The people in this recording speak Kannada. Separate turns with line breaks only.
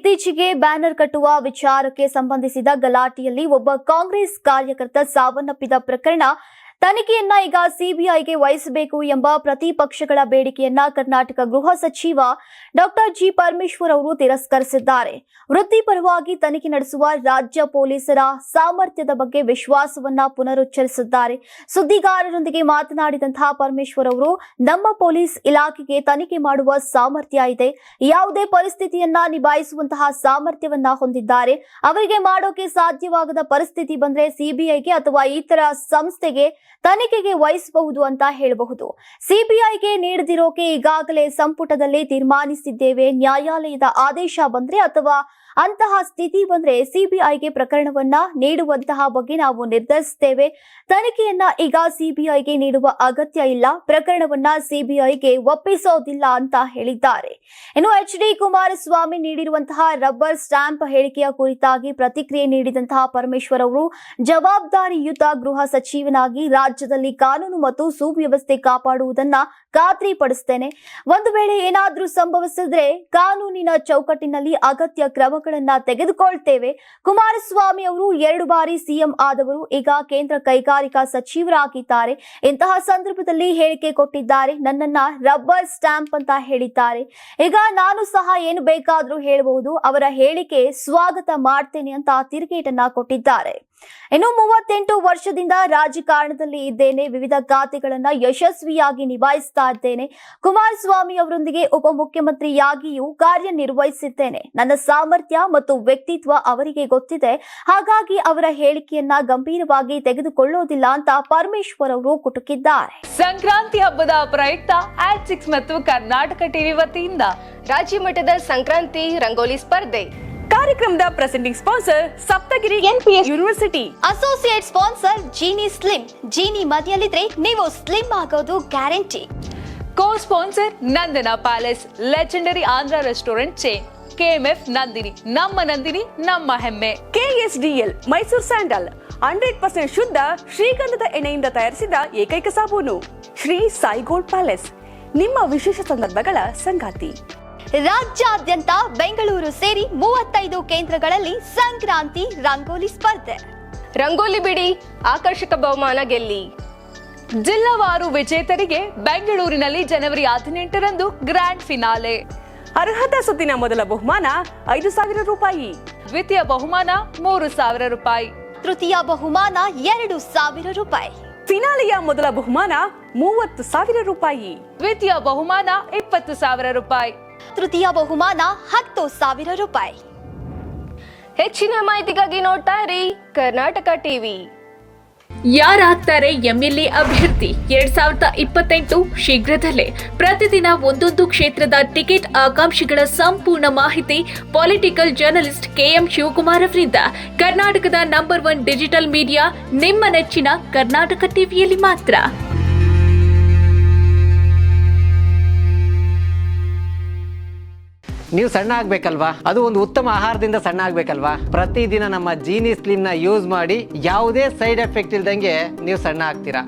ಇತ್ತೀಚೆಗೆ ಬ್ಯಾನರ್ ಕಟ್ಟುವ ವಿಚಾರಕ್ಕೆ ಸಂಬಂಧಿಸಿದ ಗಲಾಟೆಯಲ್ಲಿ ಒಬ್ಬ ಕಾಂಗ್ರೆಸ್ ಕಾರ್ಯಕರ್ತ ಸಾವನ್ನಪ್ಪಿದ ಪ್ರಕರಣ ತನಿಖೆಯನ್ನ ಈಗ ಸಿಬಿಐಗೆ ವಹಿಸಬೇಕು ಎಂಬ ಪ್ರತಿಪಕ್ಷಗಳ ಬೇಡಿಕೆಯನ್ನ ಕರ್ನಾಟಕ ಗೃಹ ಸಚಿವ ಡಾಕ್ಟರ್ ಜಿ ಪರಮೇಶ್ವರ್ ಅವರು ತಿರಸ್ಕರಿಸಿದ್ದಾರೆ. ವೃತ್ತಿಪರವಾಗಿ ತನಿಖೆ ನಡೆಸುವ ರಾಜ್ಯ ಪೊಲೀಸರ ಸಾಮರ್ಥ್ಯದ ಬಗ್ಗೆ ವಿಶ್ವಾಸವನ್ನ ಪುನರುಚ್ಚರಿಸಿದ್ದಾರೆ. ಸುದ್ದಿಗಾರರೊಂದಿಗೆ ಮಾತನಾಡಿದಂತಹ ಪರಮೇಶ್ವರ್ ಅವರು, ನಮ್ಮ ಪೊಲೀಸ್ ಇಲಾಖೆಗೆ ತನಿಖೆ ಮಾಡುವ ಸಾಮರ್ಥ್ಯ ಇದೆ, ಯಾವುದೇ ಪರಿಸ್ಥಿತಿಯನ್ನ ನಿಭಾಯಿಸುವಂತಹ ಸಾಮರ್ಥ್ಯವನ್ನ ಹೊಂದಿದ್ದಾರೆ. ಅವರಿಗೆ ಮಾಡೋಕೆ ಸಾಧ್ಯವಾಗದ ಪರಿಸ್ಥಿತಿ ಬಂದ್ರೆ ಸಿಬಿಐಗೆ ಅಥವಾ ಇತರ ಸಂಸ್ಥೆಗೆ ತನಿಖೆಗೆ ವಹಿಸಬಹುದು ಅಂತ ಹೇಳಬಹುದು. ಸಿಬಿಐಗೆ ನೀಡದಿರೋಕೆ ಈಗಾಗಲೇ ಸಂಪುಟದಲ್ಲಿ ತೀರ್ಮಾನಿಸಿದ್ದೇವೆ. ನ್ಯಾಯಾಲಯದ ಆದೇಶ ಬಂದ್ರೆ ಅಥವಾ ಅಂತಹ ಸ್ಥಿತಿ ಬಂದ್ರೆ ಸಿಬಿಐಗೆ ಪ್ರಕರಣವನ್ನ ನೀಡುವಂತಹ ಬಗ್ಗೆ ನಾವು ನಿರ್ಧರಿಸುತ್ತೇವೆ. ತನಿಖೆಯನ್ನ ಈಗ ಸಿಬಿಐಗೆ ನೀಡುವ ಅಗತ್ಯ ಇಲ್ಲ, ಪ್ರಕರಣವನ್ನ ಸಿಬಿಐಗೆ ಒಪ್ಪಿಸೋದಿಲ್ಲ ಅಂತ ಹೇಳಿದ್ದಾರೆ. ಇನ್ನು ಎಚ್.ಡಿ. ಕುಮಾರಸ್ವಾಮಿ ನೀಡಿರುವಂತಹ ರಬ್ಬರ್ ಸ್ಟಾಂಪ್ ಹೇಳಿಕೆಯ ಕುರಿತಾಗಿ ಪ್ರತಿಕ್ರಿಯೆ ನೀಡಿದಂತಹ ಪರಮೇಶ್ವರ್ ಅವರು, ಜವಾಬ್ದಾರಿಯುತ ಗೃಹ ಸಚಿವನಾಗಿ ರಾಜ್ಯದಲ್ಲಿ ಕಾನೂನು ಮತ್ತು ಸುವ್ಯವಸ್ಥೆ ಕಾಪಾಡುವುದನ್ನ ಖಾತ್ರಿಪಡಿಸುತ್ತೇನೆ. ಒಂದು ವೇಳೆ ಏನಾದ್ರೂ ಸಂಭವಿಸಿದ್ರೆ ಕಾನೂನಿನ ಚೌಕಟ್ಟಿನಲ್ಲಿ ಅಗತ್ಯ ಕ್ರಮಗಳನ್ನ ತೆಗೆದುಕೊಳ್ತೇವೆ. ಕುಮಾರಸ್ವಾಮಿ ಅವರು 2 ಬಾರಿ ಸಿಎಂ ಆದವರು, ಈಗ ಕೇಂದ್ರ ಕೈಗಾರಿಕಾ ಸಚಿವರಾಗಿದ್ದಾರೆ. ಇಂತಹ ಸಂದರ್ಭದಲ್ಲಿ ಹೇಳಿಕೆ ಕೊಟ್ಟಿದ್ದಾರೆ, ನನ್ನನ್ನ ರಬ್ಬರ್ ಸ್ಟಾಂಪ್ ಅಂತ ಹೇಳಿದ್ದಾರೆ. ಈಗ ನಾನು ಸಹ ಏನು ಬೇಕಾದ್ರೂ ಹೇಳಬಹುದು, ಅವರ ಹೇಳಿಕೆ ಸ್ವಾಗತ ಮಾಡ್ತೇನೆ ಅಂತ ತಿರುಗೇಟನ್ನ ಕೊಟ್ಟಿದ್ದಾರೆ. ಇನ್ನು 38 ವರ್ಷದಿಂದ ರಾಜಕಾರಣದಲ್ಲಿ ಇದ್ದೇನೆ, ವಿವಿಧ ಖಾತೆಗಳನ್ನ ಯಶಸ್ವಿಯಾಗಿ ನಿಭಾಯಿಸ್ತಾ ಇದ್ದೇನೆ. ಕುಮಾರಸ್ವಾಮಿ ಅವರೊಂದಿಗೆ ಉಪಮುಖ್ಯಮಂತ್ರಿಯಾಗಿಯೂ ಕಾರ್ಯನಿರ್ವಹಿಸಿದ್ದೇನೆ. ನನ್ನ ಸಾಮರ್ಥ್ಯ ಮತ್ತು ವ್ಯಕ್ತಿತ್ವ ಅವರಿಗೆ ಗೊತ್ತಿದೆ, ಹಾಗಾಗಿ ಅವರ ಹೇಳಿಕೆಯನ್ನ ಗಂಭೀರವಾಗಿ ತೆಗೆದುಕೊಳ್ಳೋದಿಲ್ಲ ಅಂತ ಪರಮೇಶ್ವರ್ ಅವರು ಕುಟುಕಿದ್ದಾರೆ.
ಸಂಕ್ರಾಂತಿ ಹಬ್ಬದ ಪ್ರಯುಕ್ತ ಆಟ್6 ಮತ್ತು ಕರ್ನಾಟಕ ಟಿವಿ ವತಿಯಿಂದ
ರಾಜ್ಯ ಮಟ್ಟದ ಸಂಕ್ರಾಂತಿ ರಂಗೋಲಿ ಸ್ಪರ್ಧೆ.
ಕಾರ್ಯಕ್ರಮದ presenting sponsor Saptagiri NPS university.
Associate sponsor Jeeni slim. Jeeni ಮನೆಯಲ್ಲಿದ್ರೆ ನೀವು ಸ್ಲಿಮ್ ಆಗೋದು guarantee.
Co sponsor Nandana Palace, legendary Andhra restaurant chain. KMF Nandini, ನಮ್ಮ ನಂದಿನಿ ನಮ್ಮ ಹೆಮ್ಮೆ. ಕೆಎಸ್ಡಿಎಲ್ ಮೈಸೂರು ಸ್ಯಾಂಡಲ್ 100% ಶುದ್ಧ ಶ್ರೀಗಂಧದ ಎಣ್ಣೆಯಿಂದ ತಯಾರಿಸಿದ ಏಕೈಕ ಸಾಬೂನು. ಶ್ರೀ ಸಾಯಿ ಗೋಲ್ಡ್ ಪ್ಯಾಲೇಸ್, ನಿಮ್ಮ ವಿಶೇಷ ಸಂದರ್ಭಗಳ ಸಂಗಾತಿ.
ರಾಜ್ಯಾದ್ಯಂತ ಬೆಂಗಳೂರು ಸೇರಿ 35 ಕೇಂದ್ರಗಳಲ್ಲಿ ಸಂಕ್ರಾಂತಿ ರಂಗೋಲಿ ಸ್ಪರ್ಧೆ.
ರಂಗೋಲಿ ಬಿಡಿ, ಆಕರ್ಷಕ ಬಹುಮಾನ ಗೆಲ್ಲಿ.
ಜಿಲ್ಲಾವಾರು ವಿಜೇತರಿಗೆ ಬೆಂಗಳೂರಿನಲ್ಲಿ ಜನವರಿ 18ರಂದು ಗ್ರ್ಯಾಂಡ್ ಫಿನಾಲೆ.
ಅರ್ಹತಾ ಸುತ್ತಿನ ಮೊದಲ ಬಹುಮಾನ 5,000 ರೂಪಾಯಿ,
ದ್ವಿತೀಯ ಬಹುಮಾನ 3,000 ರೂಪಾಯಿ,
ತೃತೀಯ ಬಹುಮಾನ 2,000 ರೂಪಾಯಿ,
ಫಿನಾಲೆಯ ಮೊದಲ ಬಹುಮಾನ 30,000 ರೂಪಾಯಿ,
ದ್ವಿತೀಯ ಬಹುಮಾನ 20,000 ರೂಪಾಯಿ,
ತೃತೀಯ ಬಹುಮಾನ 10,000 ರೂಪಾಯಿ.
ಹೆಚ್ಚಿನ ಮಾಹಿತಿಗಾಗಿ ನೋಡ್ತಾ ಇರಿ ಕರ್ನಾಟಕ ಟಿವಿ.
ಯಾರಾಗ್ತಾರೆ ಎಂಎಲ್ಎ ಅಭ್ಯರ್ಥಿ 2028 ಶೀಘ್ರದಲ್ಲೇ. ಪ್ರತಿದಿನ ಒಂದೊಂದು ಕ್ಷೇತ್ರದ ಟಿಕೆಟ್ ಆಕಾಂಕ್ಷಿಗಳ ಸಂಪೂರ್ಣ ಮಾಹಿತಿ ಪೊಲಿಟಿಕಲ್ ಜರ್ನಲಿಸ್ಟ್ ಕೆಎಂ ಶಿವಕುಮಾರ್ ಅವರಿಂದ. ಕರ್ನಾಟಕದ ನಂಬರ್ 1 ಡಿಜಿಟಲ್ ಮೀಡಿಯಾ ನಿಮ್ಮ ನೆಚ್ಚಿನ ಕರ್ನಾಟಕ ಟಿವಿಯಲ್ಲಿ ಮಾತ್ರ.
ನೀವು ಸಣ್ಣ ಆಗ್ಬೇಕಲ್ವಾ? ಅದು ಒಂದು ಉತ್ತಮ ಆಹಾರದಿಂದ ಸಣ್ಣ ಆಗ್ಬೇಕಲ್ವಾ? ಪ್ರತಿದಿನ ನಮ್ಮ ಜೀನಿ ಸ್ಲಿಮ್ನ ಯೂಸ್ ಮಾಡಿ ಯಾವುದೇ ಸೈಡ್ ಎಫೆಕ್ಟ್ ಇಲ್ದಂಗೆ ನೀವು ಸಣ್ಣ ಆಗ್ತೀರಾ.